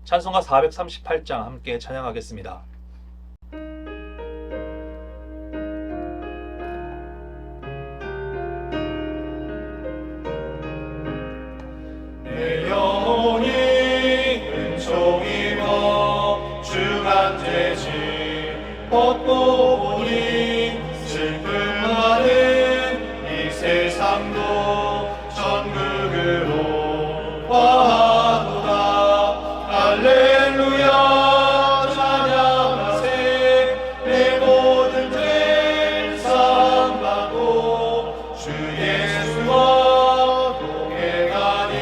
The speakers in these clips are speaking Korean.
찬송가 438장 함께 찬양하겠습니다. 내 영혼이 은총입어 주간 죄질 벗고 보니 슬픔 많은 이 세상도 천국으로 와하도다. 할렐루야 찬양하세. 내 모든 죄 사함받고 주 예수와 동행하니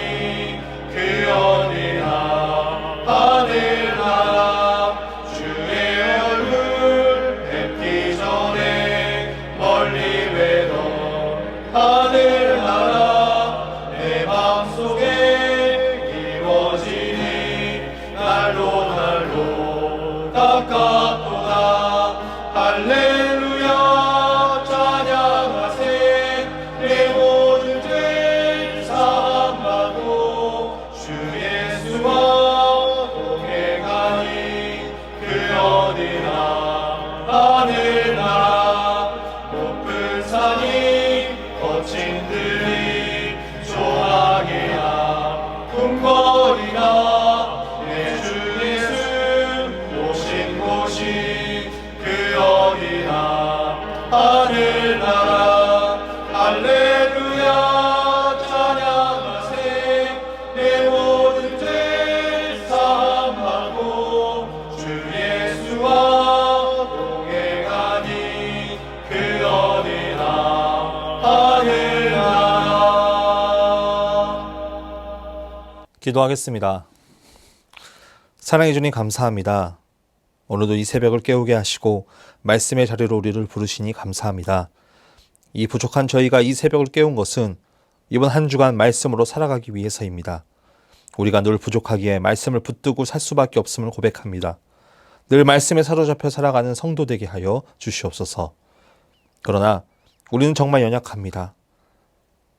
그 어디나 하늘나라. 주의 얼굴 뵙기 전에 멀리 뵈던 하늘나라 내 맘속에 이루어지니 날로 날로 가깝도다. 할렐루야 찬양하세. 내 모든 죄 사함받고 주 예수와 동행하니 그 어디나 하늘나라. 높은 산이 거친 들이 조항이나 궁궐이나 내 주 예수 오신 곳이 그 어디나 하늘나라. 할렐루야 찬양하세. 내 모든 죄 사함받고 주 예수와 동행하니 그 어디나 하늘나라. 기도하겠습니다. 사랑해 주님 감사합니다. 오늘도 이 새벽을 깨우게 하시고 말씀의 자리로 우리를 부르시니 감사합니다. 이 부족한 저희가 이 새벽을 깨운 것은 이번 한 주간 말씀으로 살아가기 위해서입니다. 우리가 늘 부족하기에 말씀을 붙들고 살 수밖에 없음을 고백합니다. 늘 말씀에 사로잡혀 살아가는 성도 되게 하여 주시옵소서. 그러나 우리는 정말 연약합니다.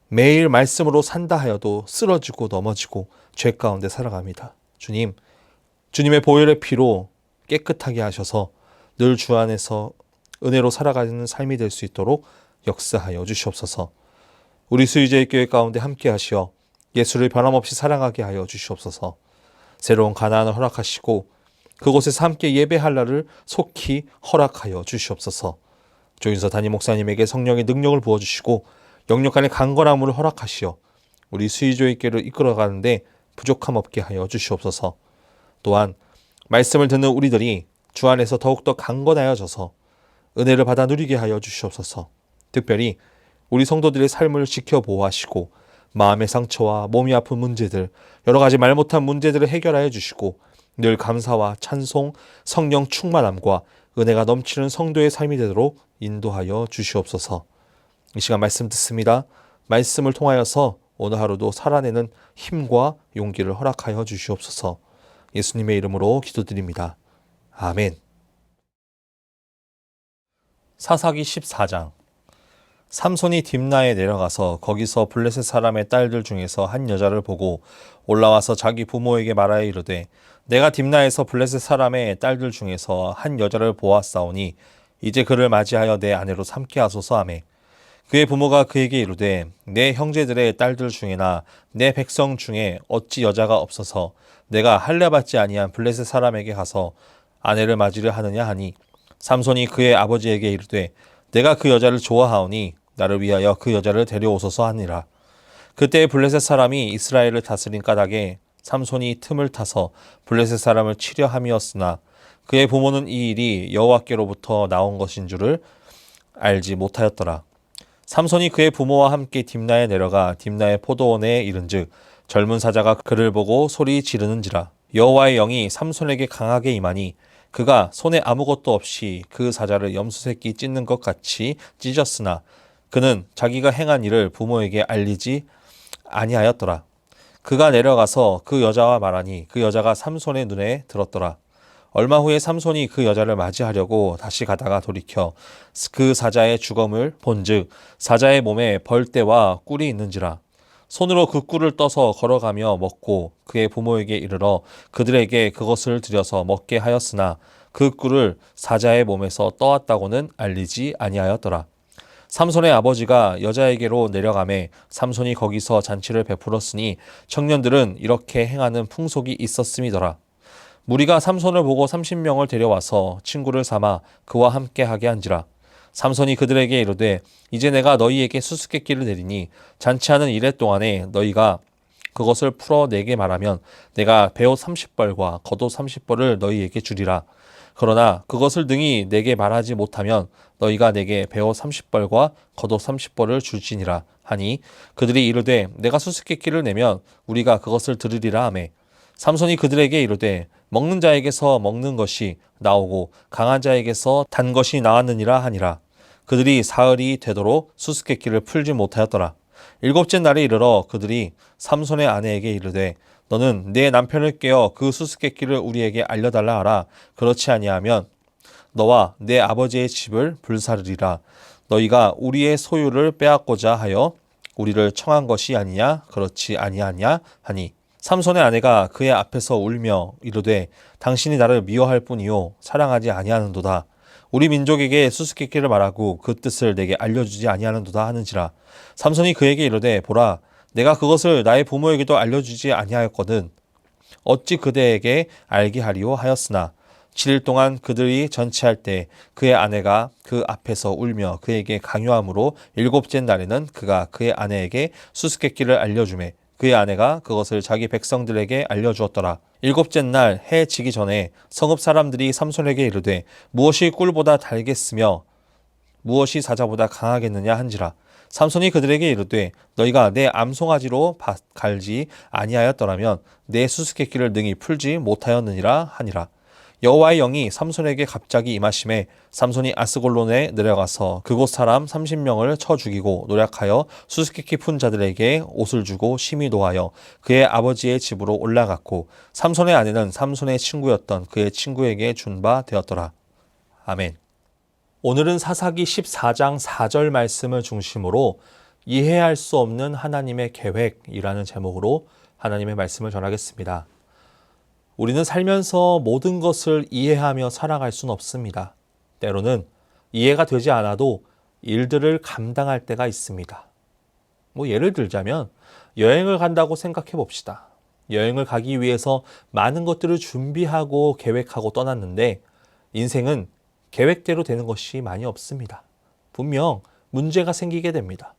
매일 말씀으로 산다 하여도 쓰러지고 넘어지고 죄 가운데 살아갑니다. 주님, 주님의 보혈의 피로 깨끗하게 하셔서 늘 주 안에서 은혜로 살아가는 삶이 될 수 있도록 역사하여 주시옵소서. 우리 수의제의 교회 가운데 함께 하시어 예수를 변함없이 사랑하게 하여 주시옵소서. 새로운 가나안을 허락하시고 그곳에서 함께 예배할 날을 속히 허락하여 주시옵소서. 조인서 담임 목사님에게 성령의 능력을 부어주시고 영육간의 강건함을 허락하시어 우리 수의조의 교회를 이끌어가는데 부족함 없게 하여 주시옵소서. 또한 말씀을 듣는 우리들이 주 안에서 더욱더 강건하여져서 은혜를 받아 누리게 하여 주시옵소서. 특별히 우리 성도들의 삶을 지켜보호하시고 마음의 상처와 몸이 아픈 문제들, 여러 가지 말 못한 문제들을 해결하여 주시고 늘 감사와 찬송, 성령 충만함과 은혜가 넘치는 성도의 삶이 되도록 인도하여 주시옵소서. 이 시간 말씀 듣습니다. 말씀을 통하여서 오늘 하루도 살아내는 힘과 용기를 허락하여 주시옵소서. 예수님의 이름으로 기도드립니다. 아멘. 사사기 14장. 삼손이 딥나에 내려가서 거기서 블레셋 사람의 딸들 중에서 한 여자를 보고 올라와서 자기 부모에게 말하여 이르되 내가 딥나에서 블레셋 사람의 딸들 중에서 한 여자를 보았사오니 이제 그를 맞이하여 내 아내로 삼게 하소서 하매 그의 부모가 그에게 이르되 내 형제들의 딸들 중에나 내 백성 중에 어찌 여자가 없어서 내가 할례받지 아니한 블레셋 사람에게 가서 아내를 맞이려 하느냐 하니 삼손이 그의 아버지에게 이르되 내가 그 여자를 좋아하오니 나를 위하여 그 여자를 데려오소서 하니라. 그때 블레셋 사람이 이스라엘을 다스린 까닭에 삼손이 틈을 타서 블레셋 사람을 치려 함이었으나 그의 부모는 이 일이 여호와께로부터 나온 것인 줄을 알지 못하였더라. 삼손이 그의 부모와 함께 딥나에 내려가 딥나의 포도원에 이른즉 젊은 사자가 그를 보고 소리 지르는지라. 여호와의 영이 삼손에게 강하게 임하니 그가 손에 아무것도 없이 그 사자를 염소새끼 찢는 것 같이 찢었으나 그는 자기가 행한 일을 부모에게 알리지 아니하였더라. 그가 내려가서 그 여자와 말하니 그 여자가 삼손의 눈에 들었더라. 얼마 후에 삼손이 그 여자를 맞이하려고 다시 가다가 돌이켜 그 사자의 주검을 본즉 사자의 몸에 벌떼와 꿀이 있는지라. 손으로 그 꿀을 떠서 걸어가며 먹고 그의 부모에게 이르러 그들에게 그것을 들여서 먹게 하였으나 그 꿀을 사자의 몸에서 떠왔다고는 알리지 아니하였더라. 삼손의 아버지가 여자에게로 내려가매 삼손이 거기서 잔치를 베풀었으니 청년들은 이렇게 행하는 풍속이 있었음이더라. 무리가 삼손을 보고 30명을 데려와서 친구를 삼아 그와 함께 하게 한지라. 삼손이 그들에게 이르되 이제 내가 너희에게 수수께끼를 내리니 잔치하는 이래 동안에 너희가 그것을 풀어 내게 말하면 내가 베옷 30벌과 겉옷 30벌을 너희에게 주리라. 그러나 그것을 능히 내게 말하지 못하면 너희가 내게 베옷 30벌과 겉옷 30벌을 줄지니라 하니 그들이 이르되 내가 수수께끼를 내면 우리가 그것을 들으리라 하매 삼손이 그들에게 이르되 먹는 자에게서 먹는 것이 나오고 강한 자에게서 단 것이 나왔느니라 하니라. 그들이 사흘이 되도록 수수께끼를 풀지 못하였더라. 일곱째 날에 이르러 그들이 삼손의 아내에게 이르되 너는 내 남편을 깨어 그 수수께끼를 우리에게 알려달라 하라. 그렇지 아니하면 너와 내 아버지의 집을 불사르리라. 너희가 우리의 소유를 빼앗고자 하여 우리를 청한 것이 아니냐? 그렇지 아니하냐? 하니 삼손의 아내가 그의 앞에서 울며 이르되 당신이 나를 미워할 뿐이요 사랑하지 아니하는도다. 우리 민족에게 수수께끼를 말하고 그 뜻을 내게 알려주지 아니하는도다 하는지라. 삼손이 그에게 이르되 보라 내가 그것을 나의 부모에게도 알려주지 아니하였거든 어찌 그대에게 알게 하리오 하였으나 7일 동안 그들이 전치할 때 그의 아내가 그 앞에서 울며 그에게 강요함으로 일곱째 날에는 그가 그의 아내에게 수수께끼를 알려주매 그의 아내가 그것을 자기 백성들에게 알려주었더라. 일곱째 날 해 지기 전에 성읍 사람들이 삼손에게 이르되 무엇이 꿀보다 달겠으며 무엇이 사자보다 강하겠느냐 한지라. 삼손이 그들에게 이르되 너희가 내 암송아지로 갈지 아니하였더라면 내 수수께끼를 능히 풀지 못하였느니라 하니라. 여호와의 영이 삼손에게 갑자기 임하심에 삼손이 아스골론에 내려가서 그곳 사람 30명을 쳐 죽이고 노략하여 수수께끼 푼 자들에게 옷을 주고 심히 노하여 그의 아버지의 집으로 올라갔고 삼손의 아내는 삼손의 친구였던 그의 친구에게 준 바 되었더라. 아멘. 오늘은 사사기 14장 4절 말씀을 중심으로 이해할 수 없는 하나님의 계획이라는 제목으로 하나님의 말씀을 전하겠습니다. 우리는 살면서 모든 것을 이해하며 살아갈 수는 없습니다. 때로는 이해가 되지 않아도 일들을 감당할 때가 있습니다. 예를 들자면 여행을 간다고 생각해 봅시다. 여행을 가기 위해서 많은 것들을 준비하고 계획하고 떠났는데 인생은 계획대로 되는 것이 많이 없습니다. 분명 문제가 생기게 됩니다.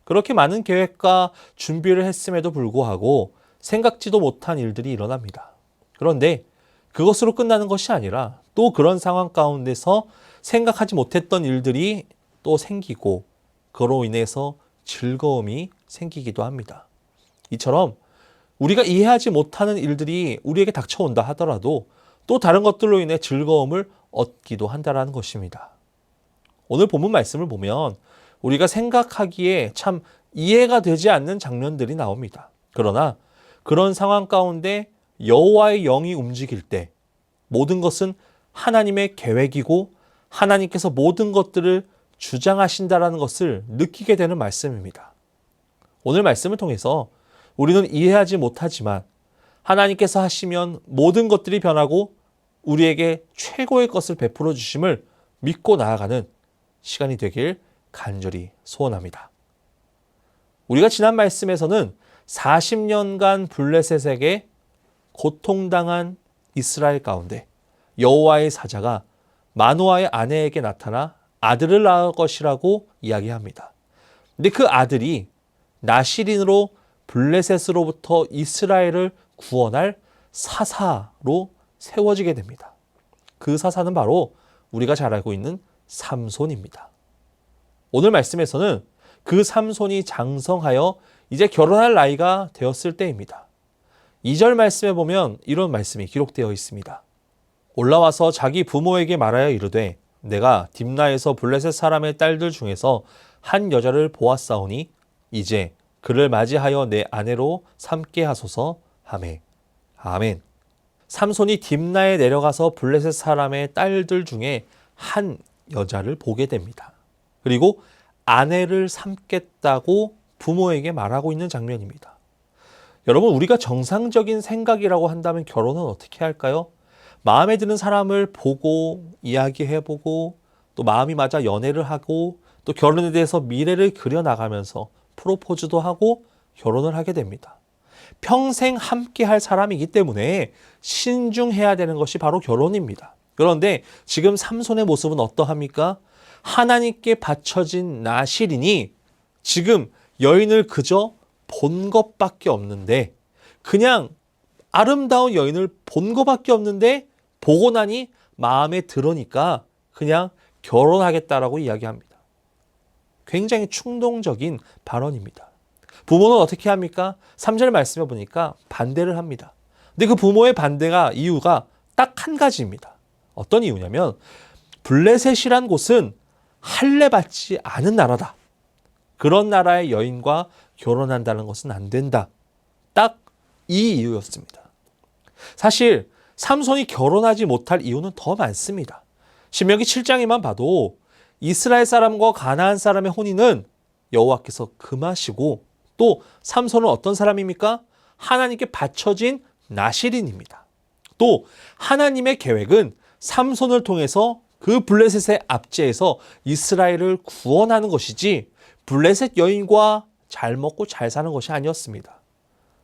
그렇게 많은 계획과 준비를 했음에도 불구하고 생각지도 못한 일들이 일어납니다. 그런데 그것으로 끝나는 것이 아니라 또 그런 상황 가운데서 생각하지 못했던 일들이 또 생기고 그로 인해서 즐거움이 생기기도 합니다. 이처럼 우리가 이해하지 못하는 일들이 우리에게 닥쳐온다 하더라도 또 다른 것들로 인해 즐거움을 얻기도 한다는 것입니다. 오늘 본문 말씀을 보면 우리가 생각하기에 참 이해가 되지 않는 장면들이 나옵니다. 그러나 그런 상황 가운데 여호와의 영이 움직일 때 모든 것은 하나님의 계획이고 하나님께서 모든 것들을 주장하신다라는 것을 느끼게 되는 말씀입니다. 오늘 말씀을 통해서 우리는 이해하지 못하지만 하나님께서 하시면 모든 것들이 변하고 우리에게 최고의 것을 베풀어 주심을 믿고 나아가는 시간이 되길 간절히 소원합니다. 우리가 지난 말씀에서는 40년간 블레셋에게 고통당한 이스라엘 가운데 여호와의 사자가 마노아의 아내에게 나타나 아들을 낳을 것이라고 이야기합니다. 근데 그 아들이 나실인으로 블레셋으로부터 이스라엘을 구원할 사사로 세워지게 됩니다. 그 사사는 바로 우리가 잘 알고 있는 삼손입니다. 오늘 말씀에서는 그 삼손이 장성하여 이제 결혼할 나이가 되었을 때입니다. 2절 말씀에 보면 이런 말씀이 기록되어 있습니다. 올라와서 자기 부모에게 말하여 이르되 내가 딥나에서 블레셋 사람의 딸들 중에서 한 여자를 보았사오니 이제 그를 맞이하여 내 아내로 삼게 하소서 하매. 아멘. 삼손이 딥나에 내려가서 블레셋 사람의 딸들 중에 한 여자를 보게 됩니다. 그리고 아내를 삼겠다고 부모에게 말하고 있는 장면입니다. 여러분, 우리가 정상적인 생각이라고 한다면 결혼은 어떻게 할까요? 마음에 드는 사람을 보고 이야기해보고 또 마음이 맞아 연애를 하고 또 결혼에 대해서 미래를 그려나가면서 프로포즈도 하고 결혼을 하게 됩니다. 평생 함께 할 사람이기 때문에 신중해야 되는 것이 바로 결혼입니다. 그런데 지금 삼손의 모습은 어떠합니까? 하나님께 바쳐진 나실이니 지금 여인을 그저 본 것밖에 없는데, 그냥 아름다운 여인을 본 것밖에 없는데 보고 나니 마음에 들으니까 그냥 결혼하겠다라고 이야기합니다. 굉장히 충동적인 발언입니다. 부모는 어떻게 합니까? 3절 말씀에 보니까 반대를 합니다. 근데 그 부모의 반대가 이유가 딱 한 가지입니다. 어떤 이유냐면 블레셋이란 곳은 할례받지 않은 나라다. 그런 나라의 여인과 결혼한다는 것은 안 된다. 딱 이 이유였습니다. 사실 삼손이 결혼하지 못할 이유는 더 많습니다. 신명기 7장에만 봐도 이스라엘 사람과 가나안 사람의 혼인은 여호와께서 금하시고, 또 삼손은 어떤 사람입니까? 하나님께 바쳐진 나실인입니다. 또 하나님의 계획은 삼손을 통해서 그 블레셋의 압제에서 이스라엘을 구원하는 것이지 블레셋 여인과 잘 먹고 잘 사는 것이 아니었습니다.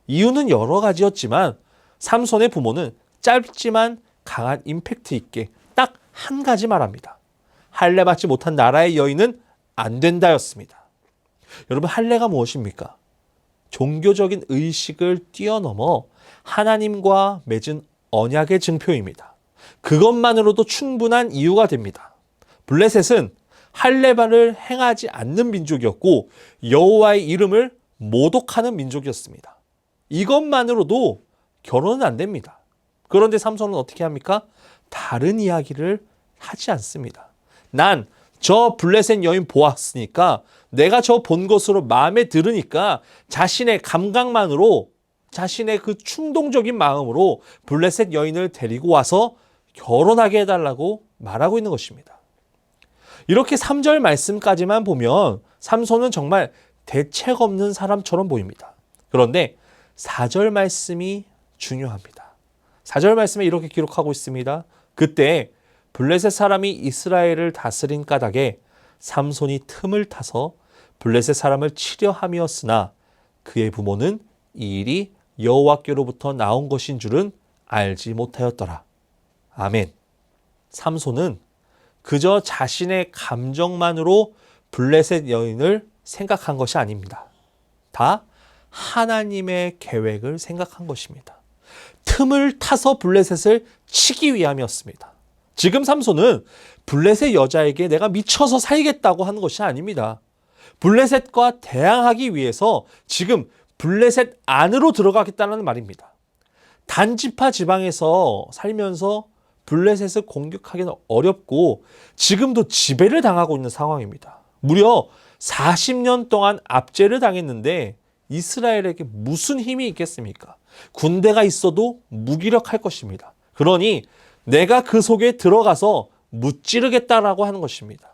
이유는 여러 가지였지만 삼손의 부모는 짧지만 강한 임팩트 있게 딱 한 가지 말합니다. 할례받지 못한 나라의 여인은 안 된다였습니다. 여러분, 할례가 무엇입니까? 종교적인 의식을 뛰어넘어 하나님과 맺은 언약의 증표입니다. 그것만으로도 충분한 이유가 됩니다. 블레셋은 할례를 행하지 않는 민족이었고 여호와의 이름을 모독하는 민족이었습니다. 이것만으로도 결혼은 안 됩니다. 그런데 삼손은 어떻게 합니까? 다른 이야기를 하지 않습니다. 난 저 블레셋 여인 보았으니까, 내가 저 본 것으로 마음에 들으니까 자신의 감각만으로, 자신의 그 충동적인 마음으로 블레셋 여인을 데리고 와서 결혼하게 해달라고 말하고 있는 것입니다. 이렇게 3절 말씀까지만 보면 삼손은 정말 대책 없는 사람처럼 보입니다. 그런데 4절 말씀이 중요합니다. 4절 말씀에 이렇게 기록하고 있습니다. 그때 블레셋 사람이 이스라엘을 다스린 까닭에 삼손이 틈을 타서 블레셋 사람을 치려 함이었으나 그의 부모는 이 일이 여호와께로부터 나온 것인 줄은 알지 못하였더라. 아멘. 삼손은 그저 자신의 감정만으로 블레셋 여인을 생각한 것이 아닙니다. 다 하나님의 계획을 생각한 것입니다. 틈을 타서 블레셋을 치기 위함이었습니다. 지금 삼손은 블레셋 여자에게 내가 미쳐서 살겠다고 하는 것이 아닙니다. 블레셋과 대항하기 위해서 지금 블레셋 안으로 들어가겠다는 말입니다. 단지파 지방에서 살면서 블레셋을 공격하기는 어렵고 지금도 지배를 당하고 있는 상황입니다. 무려 40년 동안 압제를 당했는데 이스라엘에게 무슨 힘이 있겠습니까? 군대가 있어도 무기력할 것입니다. 그러니 내가 그 속에 들어가서 무찌르겠다라고 하는 것입니다.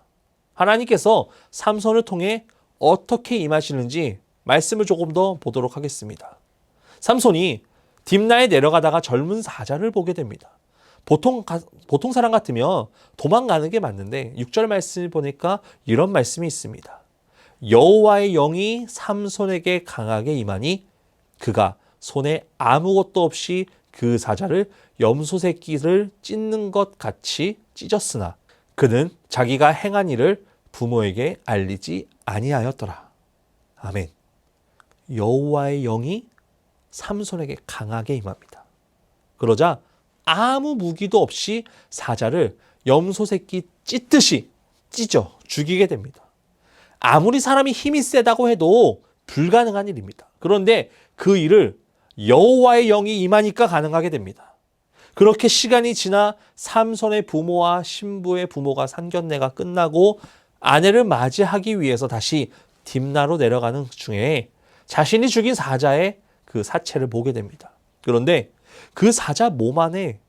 하나님께서 삼손을 통해 어떻게 임하시는지 말씀을 조금 더 보도록 하겠습니다. 삼손이 딥나에 내려가다가 젊은 사자를 보게 됩니다. 보통 사람 같으면 도망가는 게 맞는데 6절 말씀을 보니까 이런 말씀이 있습니다. 여호와의 영이 삼손에게 강하게 임하니 그가 손에 아무것도 없이 그 사자를 염소 새끼를 찢는 것 같이 찢었으나 그는 자기가 행한 일을 부모에게 알리지 아니하였더라. 아멘. 여호와의 영이 삼손에게 강하게 임합니다. 그러자 아무 무기도 없이 사자를 염소 새끼 찢듯이 찢어 죽이게 됩니다. 아무리 사람이 힘이 세다고 해도 불가능한 일입니다. 그런데 그 일을 여호와의 영이 임하니까 가능하게 됩니다. 그렇게 시간이 지나 삼손의 부모와 신부의 부모가 상견례가 끝나고 아내를 맞이하기 위해서 다시 딥나로 내려가는 중에 자신이 죽인 사자의 그 사체를 보게 됩니다. 그런데 그 사자 몸 안에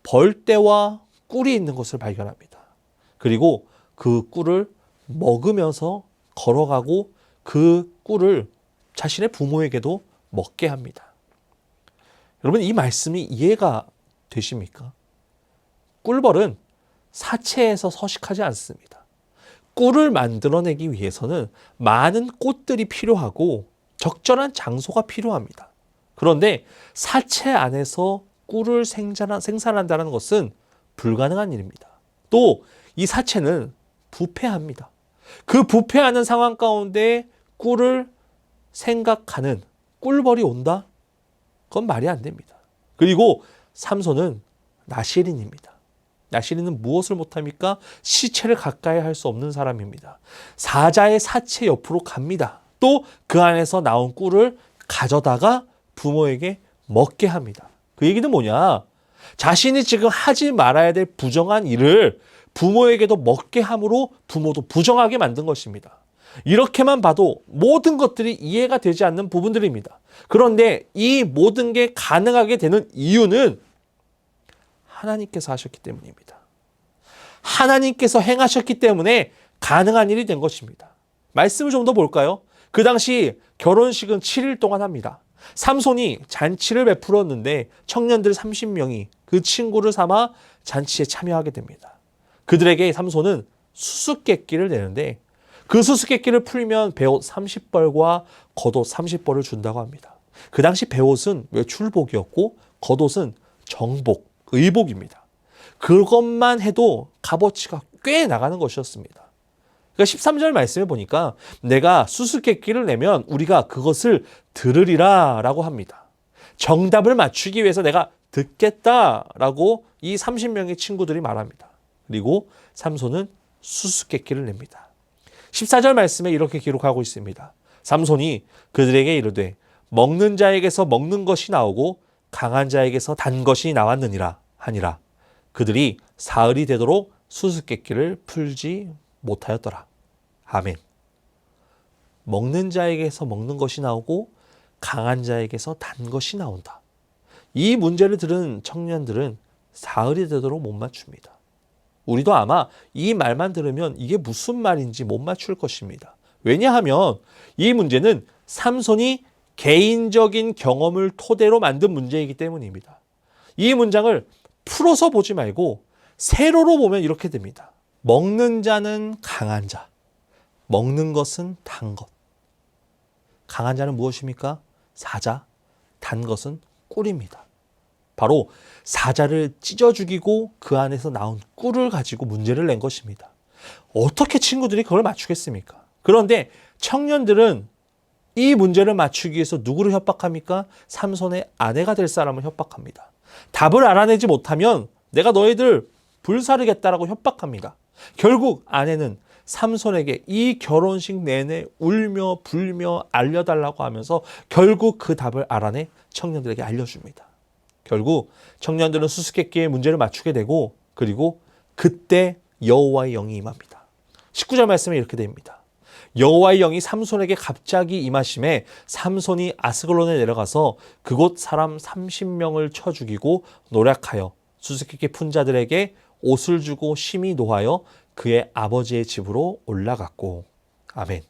벌떼와 꿀이 있는 것을 발견합니다. 그리고 그 꿀을 먹으면서 걸어가고 그 꿀을 자신의 부모에게도 먹게 합니다. 여러분, 이 말씀이 이해가 되십니까? 꿀벌은 사체에서 서식하지 않습니다. 꿀을 만들어내기 위해서는 많은 꽃들이 필요하고 적절한 장소가 필요합니다. 그런데 사체 안에서 꿀을 생산한다는 것은 불가능한 일입니다. 또 이 사체는 부패합니다. 그 부패하는 상황 가운데 꿀을 생각하는 꿀벌이 온다? 그건 말이 안 됩니다. 그리고 삼손은 나시린입니다. 나시린은 무엇을 못합니까? 시체를 가까이 할 수 없는 사람입니다. 사자의 사체 옆으로 갑니다. 또 그 안에서 나온 꿀을 가져다가 부모에게 먹게 합니다. 그 얘기는 뭐냐? 자신이 지금 하지 말아야 될 부정한 일을 부모에게도 먹게 함으로 부모도 부정하게 만든 것입니다. 이렇게만 봐도 모든 것들이 이해가 되지 않는 부분들입니다. 그런데 이 모든 게 가능하게 되는 이유는 하나님께서 하셨기 때문입니다. 하나님께서 행하셨기 때문에 가능한 일이 된 것입니다. 말씀을 좀 더 볼까요? 그 당시 결혼식은 7일 동안 합니다. 삼손이 잔치를 베풀었는데 청년들 30명이 그 친구를 삼아 잔치에 참여하게 됩니다. 그들에게 삼손은 수수께끼를 내는데 그 수수께끼를 풀면 배옷 30벌과 겉옷 30벌을 준다고 합니다. 그 당시 배옷은 외출복이었고 겉옷은 정복, 의복입니다. 그것만 해도 값어치가 꽤 나가는 것이었습니다. 그러니까 13절 말씀에 보니까 내가 수수께끼를 내면 우리가 그것을 들으리라 라고 합니다. 정답을 맞추기 위해서 내가 듣겠다라고 이 30명의 친구들이 말합니다. 그리고 삼손은 수수께끼를 냅니다. 14절 말씀에 이렇게 기록하고 있습니다. 삼손이 그들에게 이르되 먹는 자에게서 먹는 것이 나오고 강한 자에게서 단 것이 나왔느니라 하니라. 그들이 사흘이 되도록 수수께끼를 풀지 못하였더라. 아멘. 먹는 자에게서 먹는 것이 나오고 강한 자에게서 단 것이 나온다. 이 문제를 들은 청년들은 사흘이 되도록 못 맞춥니다. 우리도 아마 이 말만 들으면 이게 무슨 말인지 못 맞출 것입니다. 왜냐하면 이 문제는 삼손이 개인적인 경험을 토대로 만든 문제이기 때문입니다. 이 문장을 풀어서 보지 말고 세로로 보면 이렇게 됩니다. 먹는 자는 강한 자, 먹는 것은 단 것. 강한 자는 무엇입니까? 사자, 단 것은 꿀입니다. 바로 사자를 찢어 죽이고 그 안에서 나온 꿀을 가지고 문제를 낸 것입니다. 어떻게 친구들이 그걸 맞추겠습니까? 그런데 청년들은 이 문제를 맞추기 위해서 누구를 협박합니까? 삼손의 아내가 될 사람을 협박합니다. 답을 알아내지 못하면 내가 너희들 불사르겠다라고 협박합니다. 결국 아내는 삼손에게 이 결혼식 내내 울며 불며 알려달라고 하면서 결국 그 답을 알아내 청년들에게 알려줍니다. 결국 청년들은 수수께끼의 문제를 맞추게 되고 그리고 그때 여호와의 영이 임합니다. 19절 말씀에 이렇게 됩니다. 여호와의 영이 삼손에게 갑자기 임하심에 삼손이 아스글론에 내려가서 그곳 사람 30명을 쳐 죽이고 노략하여 수수께끼 푼 자들에게 옷을 주고 심히 노하여 그의 아버지의 집으로 올라갔고. 아멘.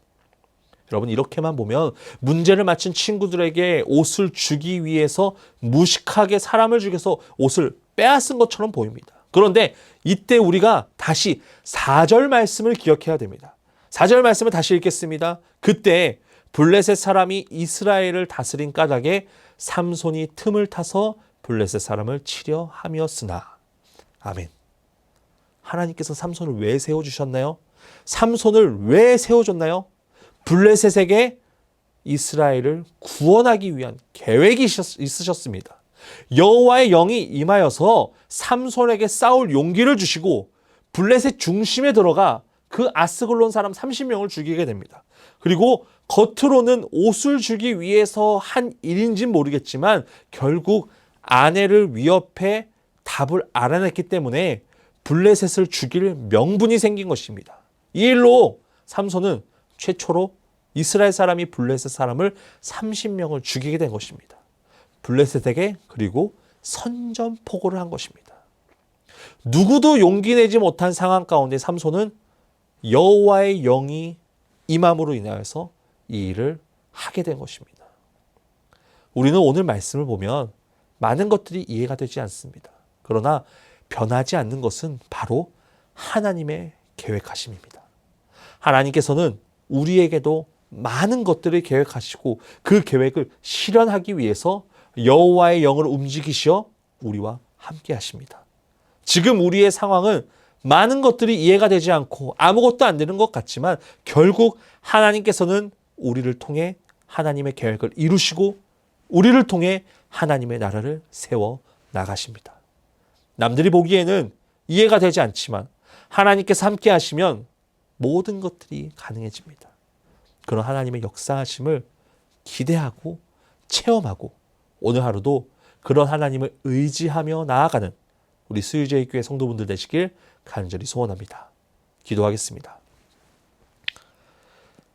여러분, 이렇게만 보면 문제를 맞춘 친구들에게 옷을 주기 위해서 무식하게 사람을 죽여서 옷을 빼앗은 것처럼 보입니다. 그런데 이때 우리가 다시 4절 말씀을 기억해야 됩니다. 4절 말씀을 다시 읽겠습니다. 그때 블레셋 사람이 이스라엘을 다스린 까닭에 삼손이 틈을 타서 블레셋 사람을 치려 함이었으나. 아멘. 하나님께서 삼손을 왜 세워주셨나요? 삼손을 왜 세워줬나요? 블레셋에게 이스라엘을 구원하기 위한 계획이 있으셨습니다. 여호와의 영이 임하여서 삼손에게 싸울 용기를 주시고 블레셋 중심에 들어가 그 아스글론 사람 30명을 죽이게 됩니다. 그리고 겉으로는 옷을 주기 위해서 한 일인지는 모르겠지만 결국 아내를 위협해 답을 알아냈기 때문에 블레셋을 죽일 명분이 생긴 것입니다. 이 일로 삼손은 최초로 이스라엘 사람이 블레셋 사람을 30명을 죽이게 된 것입니다. 블레셋에게 그리고 선전포고를 한 것입니다. 누구도 용기 내지 못한 상황 가운데 삼손은 여호와의 영이 임함으로 인하여서 이 일을 하게 된 것입니다. 우리는 오늘 말씀을 보면 많은 것들이 이해가 되지 않습니다. 그러나 변하지 않는 것은 바로 하나님의 계획하심입니다. 하나님께서는 우리에게도 많은 것들을 계획하시고 그 계획을 실현하기 위해서 여호와의 영을 움직이시어 우리와 함께 하십니다. 지금 우리의 상황은 많은 것들이 이해가 되지 않고 아무것도 안 되는 것 같지만 결국 하나님께서는 우리를 통해 하나님의 계획을 이루시고 우리를 통해 하나님의 나라를 세워 나가십니다. 남들이 보기에는 이해가 되지 않지만 하나님께서 함께 하시면 모든 것들이 가능해집니다. 그런 하나님의 역사하심을 기대하고 체험하고 오늘 하루도 그런 하나님을 의지하며 나아가는 우리 수유제의 교회 성도분들 되시길 간절히 소원합니다. 기도하겠습니다.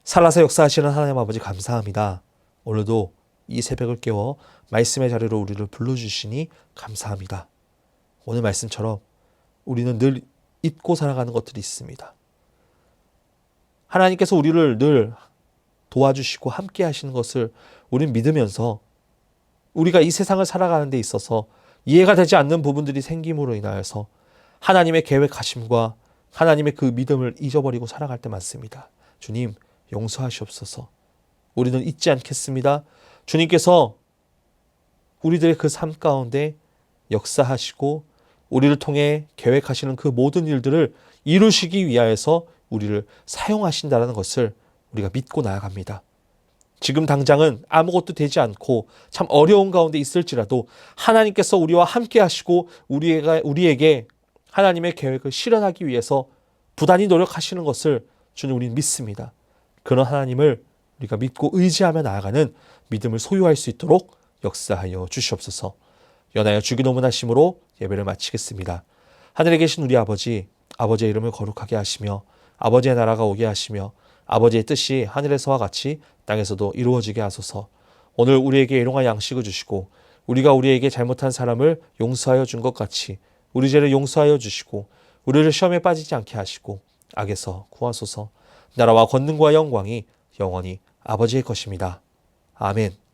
살아서 역사하시는 하나님 아버지 감사합니다. 오늘도 이 새벽을 깨워 말씀의 자리로 우리를 불러주시니 감사합니다. 오늘 말씀처럼 우리는 늘 잊고 살아가는 것들이 있습니다. 하나님께서 우리를 늘 도와주시고 함께 하시는 것을 우리는 믿으면서 우리가 이 세상을 살아가는 데 있어서 이해가 되지 않는 부분들이 생김으로 인하여서 하나님의 계획하심과 하나님의 그 믿음을 잊어버리고 살아갈 때 많습니다. 주님 용서하시옵소서. 우리는 잊지 않겠습니다. 주님께서 우리들의 그 삶 가운데 역사하시고 우리를 통해 계획하시는 그 모든 일들을 이루시기 위하여서 우리를 사용하신다는 것을 우리가 믿고 나아갑니다. 지금 당장은 아무것도 되지 않고 참 어려운 가운데 있을지라도 하나님께서 우리와 함께 하시고 우리에게 하나님의 계획을 실현하기 위해서 부단히 노력하시는 것을 주님 우리는 믿습니다. 그런 하나님을 우리가 믿고 의지하며 나아가는 믿음을 소유할 수 있도록 역사하여 주시옵소서. 연하여 주기 노문하심으로 예배를 마치겠습니다. 하늘에 계신 우리 아버지, 아버지의 이름을 거룩하게 하시며 아버지의 나라가 오게 하시며 아버지의 뜻이 하늘에서와 같이 땅에서도 이루어지게 하소서. 오늘 우리에게 일용할 양식을 주시고 우리가 우리에게 잘못한 사람을 용서하여 준 것 같이 우리 죄를 용서하여 주시고 우리를 시험에 빠지지 않게 하시고 악에서 구하소서. 나라와 권능과 영광이 영원히 아버지의 것입니다. 아멘.